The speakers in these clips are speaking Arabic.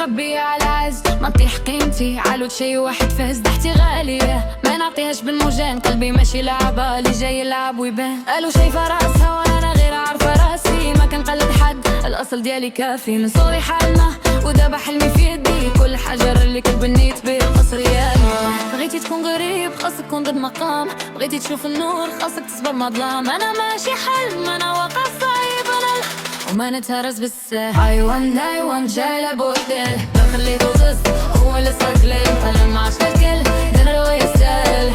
متربية على عز ما نطيح قيمتي علود شي واحد فاز ضحتي غالية ما نعطيهاش بالمجان قلبي ماشي لعبة اللي جاي يلعب ويبان قالوا شايفة راسها وانا غير عارفة راسي ما كنقلد حد الاصل ديالي كافي من صغري حالنا ودابا حلمي في يدي كل حجر اللي كنت بنيت بيه القصر يالنا بغيتي تكون غريب خاصك تكون ضد مقام بغيتي تشوف النور خاصك تصبر مظلام انا ماشي حلم انا واقع صعيب انا وما نتهرس بالسهل ايوان جاي لبودل ما خليته ضد هو اللي صار قليل طلع ما عادش الكل درو يستاهل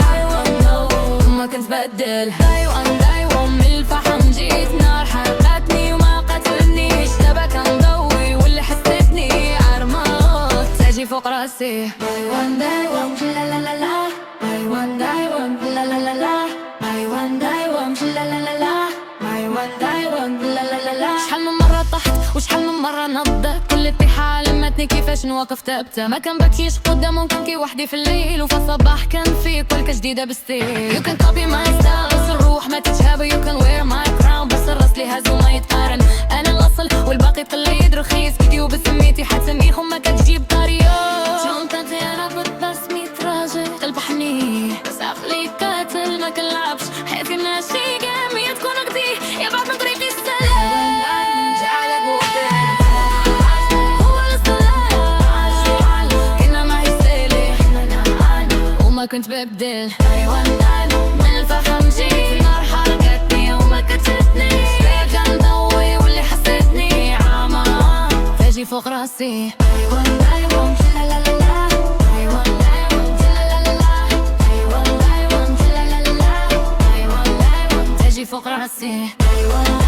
ما كنت بدل ايوان من الفحم جيت نار حرقتني وما قتلنيش دابا كنضوي واللي حسيتني عرمات تاجي فوق راسي ايوان لا لا لا لا ايوان لا لا لا لا ايوان لا لا لا لا ايوان لا لا لا لا شحال من مرة طحت وشحال من مرة نضت كل طيحة علمتني كيفاش نوقف ثابتة ما كنبكيش قدامهم كنبكي وحدي في الليل وفي الصباح كان في كل جديدة بالستيل You can copy my style بس الروح ما تتشابه You can wear my crown بس الراس لي هاز وما يتقارن أنا الأصل والباقي قليد رخيص كيديو بسميتي حتسميهم ما كتجيب طريقة جونتاتي أنا كنت برسمي راجل قلب حنين بس عقلي قاتل ما كنلعبش حياتي ماشي جامية تكون قدي يا بعد من طريقي السلام جعلك وقتين هو الصلاة كنا ما يسالي وما كنت ببدل أيوان من الفخم جيت نار حرقتني وما كتفتني راجع نضوي واللي حسيتني عامة تاجي فوق راسي أيوان لا لا لا لا أيوان لا لا لا لا أيوان لا لا لا لا أيوان تاجي فوق راسي أيوان